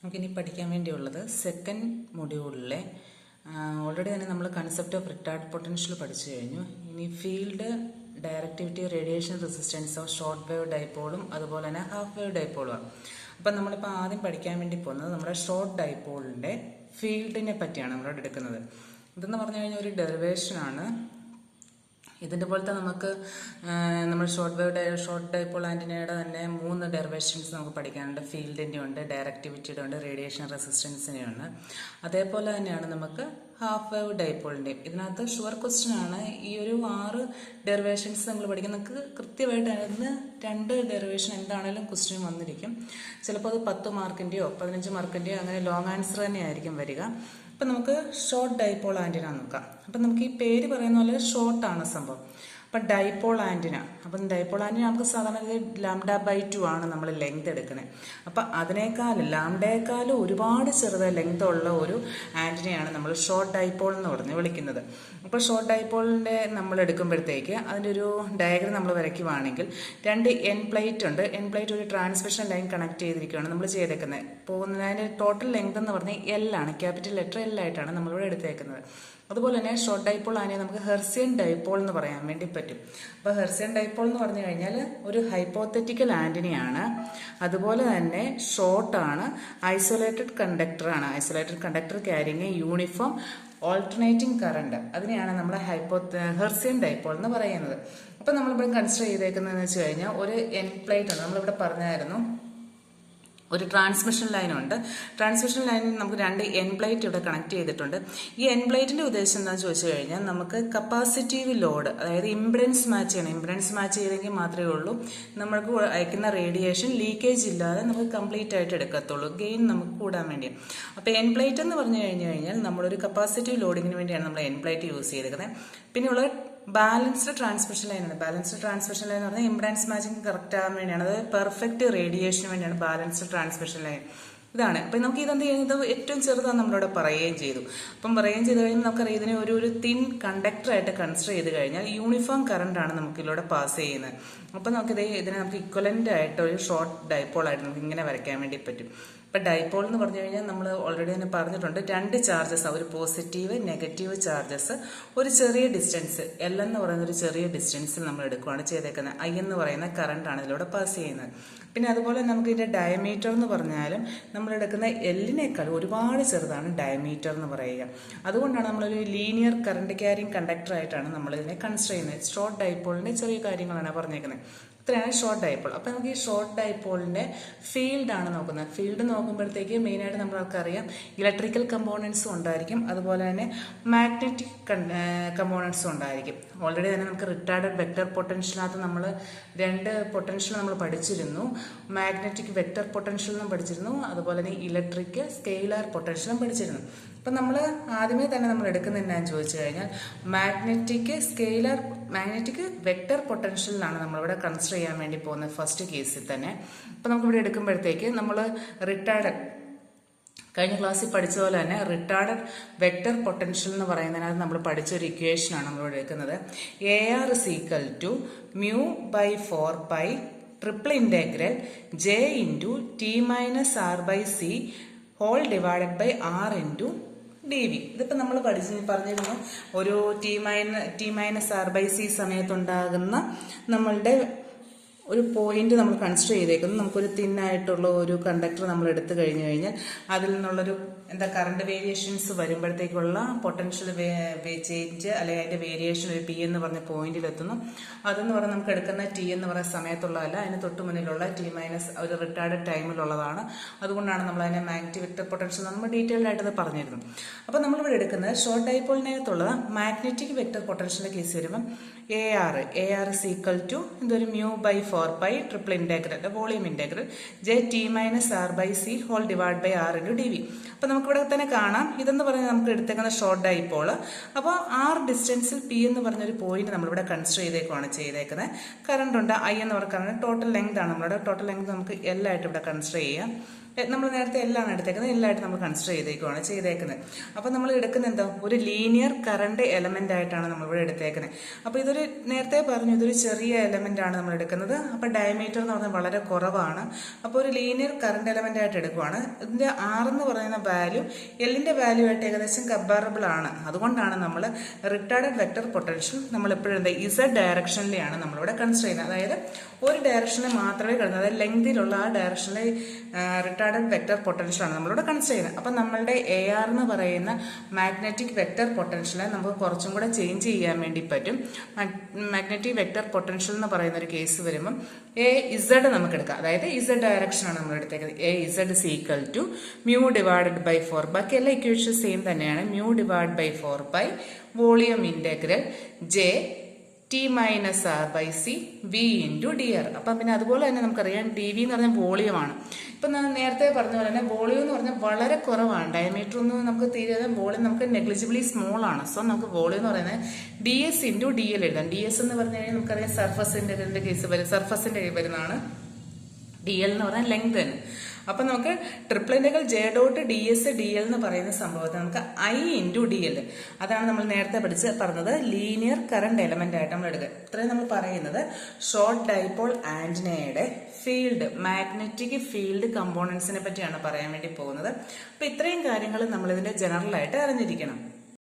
നമുക്കിനി പഠിക്കാൻ വേണ്ടിയുള്ളത് second മൊഡ്യൂളിലെ already തന്നെ നമ്മൾ കൺസെപ്റ്റ് ഓഫ് റിട്ടാർഡ് പൊട്ടൻഷ്യൽ പഠിച്ചു കഴിഞ്ഞു. ഇനി field, directivity, radiation resistance of short wave ഡൈപോളും അതുപോലെ തന്നെ ഹാഫ് വേവ് ഡൈപോളുമാണ്. അപ്പം നമ്മളിപ്പോൾ ആദ്യം പഠിക്കാൻ വേണ്ടി പോകുന്നത് നമ്മുടെ ഷോർട്ട് ഡൈപോളിൻ്റെ ഫീൽഡിനെ പറ്റിയാണ് നമ്മളിവിടെ എടുക്കുന്നത്. ഇതെന്ന് പറഞ്ഞു കഴിഞ്ഞാൽ ഒരു ഡെറിവേഷനാണ്. ഇതിൻ്റെ പോലത്തെ നമുക്ക് നമ്മൾ ഷോർട്ട് ഡൈപോൾ ആൻറ്റിനയുടെ തന്നെ 3 ഡെറിവേഷൻസ് നമുക്ക് പഠിക്കാനുണ്ട്. ഫീൽഡിൻ്റെ ഉണ്ട്, ഡയറക്ടിവിറ്റിയുടെ ഉണ്ട്, റേഡിയേഷൻ റെസിസ്റ്റൻസിൻ്റെ ഉണ്ട്. അതേപോലെ തന്നെയാണ് നമുക്ക് ഹാഫ് വേവ് ഡൈപോളിൻ്റെയും. ഇതിനകത്ത് ഷുവർ ക്വസ്റ്റ്യൻ ആണ്. ഈ ഒരു 6 ഡെറിവേഷൻസ് നമ്മൾ പഠിക്കുന്ന നമുക്ക് കൃത്യമായിട്ട് അതിന് 2 ഡെറിവേഷൻ എന്താണേലും ക്വസ്റ്റ്യൻ വന്നിരിക്കും. ചിലപ്പോൾ അത് 10 മാർക്കിൻ്റെയോ 15 മാർക്കിൻ്റെയോ അങ്ങനെ ലോങ് ആൻസർ തന്നെയായിരിക്കും വരിക. അപ്പം നമുക്ക് ഷോർട്ട് ഡൈപോൾ ആൻറ്റിന നോക്കാം. അപ്പം നമുക്ക് ഈ പേര് പറയുന്ന പോലെ ഷോർട്ടാണ് സംഭവം. അപ്പം ഡൈപോൾ ആൻറ്റിന. അപ്പം ഡൈപോൾ ആൻറ്റിന നമുക്ക് സാധാരണ λ/2 ആണ് നമ്മൾ ലെങ്ത് എടുക്കുന്നത്. അപ്പം ലാംഡയേക്കാളും ഒരുപാട് ചെറുത് ലെങ്ത് ഉള്ള ഒരു ആൻറ്റിനയാണ് നമ്മൾ ഷോർട്ട് ഡൈപോൾ എന്ന് പറഞ്ഞ് വിളിക്കുന്നത്. അപ്പോൾ ഷോർട്ട് ഡൈപോളിൻ്റെ നമ്മൾ എടുക്കുമ്പോഴത്തേക്ക് അതിൻ്റെ ഒരു ഡയഗ്രം നമ്മൾ വരയ്ക്കുവാണെങ്കിൽ 2 എൻ പ്ലേറ്റ് ഉണ്ട്. എൻ പ്ലേറ്റ് ഒരു ട്രാൻസ്മിഷൻ ലൈൻ കണക്ട് ചെയ്തിരിക്കുകയാണ് നമ്മൾ ചെയ്തേക്കുന്നത്. പോകുന്നതിൻ്റെ ടോട്ടൽ ലെങ്ത് എന്ന് പറഞ്ഞാൽ L ആണ്, ക്യാപിറ്റൽ ലെറ്റർ L ആയിട്ടാണ് നമ്മളിവിടെ എടുത്തേക്കുന്നത്. അതുപോലെ തന്നെ ഷോർട്ട് ഡൈപോൾ ആണെങ്കിൽ നമുക്ക് ഹെർസിയൻ ഡൈപോൾ എന്ന് പറയാൻ വേണ്ടി പറ്റും. അപ്പോൾ ഹെർസിയൻ ഡൈപോൾ എന്ന് പറഞ്ഞു കഴിഞ്ഞാൽ ഒരു ഹൈപ്പോത്തറ്റിക്കൽ ആൻറ്റിനയാണ്. അതുപോലെ തന്നെ ഷോർട്ടാണ്, ഐസൊലേറ്റഡ് കണ്ടക്ടറാണ്. Isolated conductor carrying uniform alternating current. അതിനെയാണ് നമ്മൾ ഹെർസിയൻ ഡൈപോൾ എന്ന് പറയുന്നത്. അപ്പം നമ്മളിവിടെ കൺസിഡർ ചെയ്തേക്കുന്നതെന്ന് വെച്ച് കഴിഞ്ഞാൽ ഒരു എൻ പ്ലേറ്റ് ഉണ്ട്. നമ്മളിവിടെ പറഞ്ഞായിരുന്നു ഒരു ട്രാൻസ്മിഷൻ ലൈൻ ഉണ്ട്. ട്രാൻസ്മിഷൻ ലൈനിൽ നമുക്ക് 2 എൻ പ്ലേറ്റ് ഇവിടെ കണക്ട് ചെയ്തിട്ടുണ്ട്. ഈ എൻ പ്ലേറ്റിന്റെ ഉദ്ദേശം എന്താണെന്ന് ചോദിച്ചു കഴിഞ്ഞാൽ നമുക്ക് കപ്പാസിറ്റീവ് ലോഡ്, അതായത് ഇംപിഡൻസ് മാച്ച് ചെയ്യണം. ഇംപിഡൻസ് മാച്ച് ചെയ്തെങ്കിൽ മാത്രമേ ഉള്ളൂ നമുക്ക് അയക്കുന്ന റേഡിയേഷൻ ലീക്കേജ് ഇല്ലാതെ നമുക്ക് കംപ്ലീറ്റ് ആയിട്ട് എടുക്കത്തുള്ളൂ, ഗെയിൻ നമുക്ക് കൂടാൻ വേണ്ടി. അപ്പോൾ എൻ പ്ലേറ്റ് എന്ന് പറഞ്ഞു കഴിഞ്ഞാൽ നമ്മളൊരു കപ്പാസിറ്റീവ് ലോഡിങ്ങിന് വേണ്ടിയാണ് നമ്മൾ എൻ പ്ലേറ്റ് യൂസ് ചെയ്തേക്കുന്നത്. പിന്നെയുള്ള ബാലൻസ്ഡ് ട്രാൻസ്മിഷൻ ലൈനാണ്. ബാലൻസ്ഡ് ട്രാൻസ്മിഷൻ ലൈൻ എന്ന് പറഞ്ഞാൽ ഇംപിഡൻസ് മാച്ചിങ് കറക്റ്റ് ആകാൻ വേണ്ടിയാണ്, അതായത് പെർഫെക്റ്റ് റേഡിയേഷന് വേണ്ടിയാണ് ബാലൻസ്ഡ് ട്രാൻസ്മിഷൻ ലൈൻ. ഇതാണ്. അപ്പം നമുക്ക് ഇതെന്ത് ചെയ്യുന്നത് ഏറ്റവും ചെറുതാണ് നമ്മളിവിടെ പറയുകയും ചെയ്തു. അപ്പം പറയുകയും ചെയ്ത് കഴിഞ്ഞാൽ നമുക്കറിയാം ഇതിനെ ഒരു തിൻ കണ്ടക്ടറായിട്ട് കൺസിഡർ ചെയ്ത് കഴിഞ്ഞാൽ യൂണിഫോം കറണ്ടാണ് നമുക്ക് ഇതിലൂടെ പാസ് ചെയ്യുന്നത്. അപ്പം ഇതിനെ നമുക്ക് ഇക്വലൻ്റ് ആയിട്ട് ഒരു ഷോർട്ട് ഡൈപോൾ ആയിട്ട് നമുക്ക് ഇങ്ങനെ വരയ്ക്കാൻ വേണ്ടി പറ്റും. ഇപ്പം ഡൈപോൾ എന്ന് പറഞ്ഞു കഴിഞ്ഞാൽ നമ്മൾ ഓൾറെഡി തന്നെ പറഞ്ഞിട്ടുണ്ട്, 2 ചാർജസ്, ഒരു പോസിറ്റീവ് നെഗറ്റീവ് ചാർജസ് ഒരു ചെറിയ ഡിസ്റ്റൻസ് L എന്ന് പറയുന്ന ഒരു ചെറിയ ഡിസ്റ്റൻസിൽ നമ്മൾ എടുക്കുകയാണ് ചെയ്തേക്കുന്നത്. I എന്ന് പറയുന്ന കറണ്ടാണ് ഇതിലൂടെ പാസ് ചെയ്യുന്നത്. പിന്നെ അതുപോലെ നമുക്ക് ഇതിൻ്റെ ഡയമീറ്റർ എന്ന് പറഞ്ഞാലും നമ്മളെടുക്കുന്ന Lനേക്കാൾ ഒരുപാട് ചെറുതാണ് ഡയമീറ്റർ എന്ന് പറയുക. അതുകൊണ്ടാണ് നമ്മളൊരു ലീനിയർ കറണ്ട് ക്യാരിങ് കണ്ടക്ടറായിട്ടാണ് നമ്മളിതിനെ കൺസിഡർ ചെയ്യുന്നത്. ഷോർട്ട് ഡൈപോളിൻ്റെ ചെറിയ കാര്യങ്ങളാണ് പറഞ്ഞേക്കുന്നത്. ഇത്രയാണ് ഷോർട്ട് ഡൈപോൾ. അപ്പം നമുക്ക് ഈ ഷോർട്ട് ഡൈപോളിൻ്റെ ഫീൽഡാണ് നോക്കുന്നത്. ഫീൽഡ് നോക്കുമ്പോഴത്തേക്ക് മെയിനായിട്ട് നമ്മൾക്കറിയാം ഇലക്ട്രിക്കൽ കമ്പോണൻസും ഉണ്ടായിരിക്കും, അതുപോലെ തന്നെ മാഗ്നറ്റിക് കമ്പോണൻസും ഉണ്ടായിരിക്കും. ഓൾറെഡി തന്നെ നമുക്ക് റിട്ടാർഡഡ് വെക്റ്റർ പൊട്ടൻഷ്യലിനകത്ത് നമ്മൾ 2 പൊട്ടൻഷ്യൽ നമ്മൾ പഠിച്ചിരുന്നു. മാഗ്നറ്റിക് വെക്റ്റർ പൊട്ടൻഷ്യൽ എന്നും പഠിച്ചിരുന്നു, അതുപോലെ തന്നെ ഇലക്ട്രിക് സ്കെയിലാർ പൊട്ടൻഷ്യലും പഠിച്ചിരുന്നു. അപ്പം നമ്മൾ ആദ്യമേ തന്നെ നമ്മൾ എടുക്കുന്നത് എന്താണെന്ന് ചോദിച്ചു കഴിഞ്ഞാൽ മാഗ്നറ്റിക് വെക്റ്റർ പൊട്ടൻഷ്യലിനാണ് നമ്മളിവിടെ കൺസിഡർ ചെയ്യാൻ വേണ്ടി പോകുന്നത് ഫസ്റ്റ് കേസിൽ തന്നെ. അപ്പം നമുക്കിവിടെ എടുക്കുമ്പോഴത്തേക്ക് നമ്മൾ കഴിഞ്ഞ ക്ലാസ്സിൽ പഠിച്ച പോലെ തന്നെ റിട്ടാർഡഡ് വെക്റ്റർ പൊട്ടൻഷ്യൽ എന്ന് പറയുന്നതിനകത്ത് നമ്മൾ പഠിച്ചൊരു ഇക്വേഷനാണ് നമ്മളിവിടെ എടുക്കുന്നത്. AR = μ/4π triple integral J × T-R/C (R × dV). ഇതിപ്പോൾ നമ്മൾ പറഞ്ഞിരുന്നു ഒരു T-R/C സമയത്തുണ്ടാകുന്ന നമ്മളുടെ ഒരു പോയിന്റ് നമ്മൾ കൺസിഡർ ചെയ്തേക്കുന്നു. നമുക്കൊരു തിന്നായിട്ടുള്ള ഒരു കണ്ടക്ടർ നമ്മൾ എടുത്തു കഴിഞ്ഞാൽ അതിൽ നിന്നുള്ളൊരു കറണ്ട് വേരിയേഷൻസ് വരുമ്പോഴത്തേക്കുള്ള പൊട്ടൻഷ്യൽ ചേഞ്ച് അല്ലെങ്കിൽ അതിൻ്റെ വേരിയേഷൻ ഒരു P എന്ന് പറഞ്ഞ പോയിന്റിലെത്തുന്നു. അതെന്ന് പറഞ്ഞാൽ നമുക്ക് എടുക്കുന്ന T എന്ന് പറയുന്ന സമയത്തുള്ളതല്ല, അതിന് തൊട്ട് മുന്നിലുള്ള T- ഒരു റിട്ടാർഡ് ടൈമിലുള്ളതാണ്. അതുകൊണ്ടാണ് നമ്മൾ അതിനെ മാഗ്നറ്റിക് വെക്റ്റർ പൊട്ടൻഷ്യൽ നമ്മൾ ഡീറ്റെയിൽഡ് ആയിട്ട് പറഞ്ഞിരുന്നു. അപ്പോൾ നമ്മളിവിടെ എടുക്കുന്നത് ഷോർട്ട് ഡൈപോളിനകത്തുള്ള മാഗ്നറ്റിക് വെക്റ്റർ പൊട്ടൻഷ്യലിൻ്റെ കേസ് വരുമ്പം AR = μ/4π triple integral volume integral J T-R/C (R × dV). അപ്പോൾ നമുക്കിവിടെ തന്നെ കാണാം ഇതെന്ന് പറഞ്ഞാൽ നമുക്ക് എടുത്തേക്കുന്ന ഷോർട്ട് ഡൈപോൾ. അപ്പോൾ R ഡിസ്റ്റൻസിൽ P എന്ന് പറഞ്ഞൊരു പോയിന്റ് നമ്മളിവിടെ കൺസിഡർ ചെയ്തേക്കുന്നത്. കറണ്ട് ഉണ്ട് I എന്ന് പറഞ്ഞ കറണ്ട് ടോട്ടൽ ലെങ്ത് ആണ്. നമ്മളുടെ ടോട്ടൽ ലെങ്ത് നമുക്ക് L ആയിട്ട് ഇവിടെ കൺസിഡർ ചെയ്യാം. നമ്മൾ നേരത്തെ എല്ലാം എടുത്തേക്കുന്നത്, എല്ലാമായിട്ട് നമ്മൾ കൺസിഡർ ചെയ്തേക്കുന്നത്. അപ്പോൾ നമ്മൾ എടുക്കുന്ന എന്താ, ഒരു ലീനിയർ കറണ്ട് എലമെന്റ് ആയിട്ടാണ് നമ്മളിവിടെ എടുത്തേക്കുന്നത്. അപ്പോൾ ഇതൊരു നേരത്തെ പറഞ്ഞു, ഇതൊരു ചെറിയ എലമെന്റ് ആണ് നമ്മൾ എടുക്കുന്നത്. അപ്പോൾ ഡയമീറ്റർ എന്ന് പറഞ്ഞാൽ വളരെ കുറവാണ്. അപ്പോൾ ഒരു ലീനിയർ കറണ്ട് എലമെന്റ് ആയിട്ട് എടുക്കുവാണ്. ഇതിന്റെ R എന്ന് പറയുന്ന വാല്യൂ എല്ലിന്റെ വാല്യൂ ആയിട്ട് ഏകദേശം കമ്പാറബിൾ ആണ്. അതുകൊണ്ടാണ് നമ്മൾ റിട്ടാർഡഡ് വെക്ടർ പൊട്ടൻഷ്യൽ നമ്മൾ എപ്പോഴും എന്താ Z ഡയറക്ഷനിലാണ് നമ്മളിവിടെ കൺസിഡർ ചെയ്യുന്നത്. അതായത് ഒരു ഡയറക്ഷനിൽ മാത്രമേ കിടന്നത്, അതായത് ലെങ്തിലുള്ള ആ ഡയറക്ഷനിലെ റിട്ടാർഡഡ് വെക്ടർ പൊട്ടൻഷ്യലാണ് നമ്മളിവിടെ കൺസിഡർ ചെയ്യുന്നത്. അപ്പം നമ്മളുടെ AR എന്ന് പറയുന്ന മാഗ്നറ്റിക് വെക്ടർ പൊട്ടൻഷ്യലെ നമുക്ക് കുറച്ചും കൂടെ ചേഞ്ച് ചെയ്യാൻ വേണ്ടി പറ്റും. മാഗ്നറ്റിക് വെക്ടർ പൊട്ടൻഷ്യൽ എന്ന് പറയുന്ന ഒരു കേസ് വരുമ്പം AZ നമുക്ക് എടുക്കാം. അതായത് Z ഡയറക്ഷനാണ് നമ്മൾ എടുത്തേക്കുന്നത്. AZ is equal to mu divided by 4. ബാക്കി എല്ലാ ഇക്വേഷൻ സെയിം തന്നെയാണ്. mu divided by 4 by volume integral J T minus R by C V into dr. അപ്പം പിന്നെ അതുപോലെ തന്നെ നമുക്കറിയാം dV എന്ന് പറഞ്ഞാൽ വോളിയമാണ്. ഇപ്പം ഞാൻ നേരത്തെ പറഞ്ഞ പോലെ തന്നെ വോളിയം എന്ന് പറഞ്ഞാൽ വളരെ കുറവാണ്. ഡയമീറ്റർ ഒന്നും നമുക്ക് തീരെ, വോളിയം നമുക്ക് നെഗ്ലിജിബിളി സ്മോൾ ആണ്. സോ നമുക്ക് വോളിയം എന്ന് പറയുന്നത് DS into DL എഴുതാം. DS എന്ന് പറഞ്ഞു കഴിഞ്ഞാൽ നമുക്കറിയാം സർഫസിന്റെ കേസ് വരും, സർഫസിന്റെ വരുന്നതാണ്. DL എന്ന് പറഞ്ഞാൽ ലെങ്ത് തന്നെ. അപ്പൊ നമുക്ക് triple integral J dot DS DL എന്ന് പറയുന്ന സംഭവത്തെ നമുക്ക് I ഇൻറ്റു DL, അതാണ് നമ്മൾ നേരത്തെ പറഞ്ഞത് ലീനിയർ കറണ്ട് എലമെന്റ് ആയിട്ട് നമ്മൾ എടുക്കുക. ഇത്രയും നമ്മൾ പറയുന്നത് ഷോർട്ട് ഡൈപോൾ ആന്റിനയുടെ ഫീൽഡ്, മാഗ്നറ്റിക് ഫീൽഡ് കമ്പോണൻസിനെ പറ്റിയാണ് പറയാൻ വേണ്ടി പോകുന്നത്. അപ്പൊ ഇത്രയും കാര്യങ്ങൾ നമ്മൾ ഇതിന്റെ ജനറൽ ആയിട്ട് അറിഞ്ഞിരിക്കണം.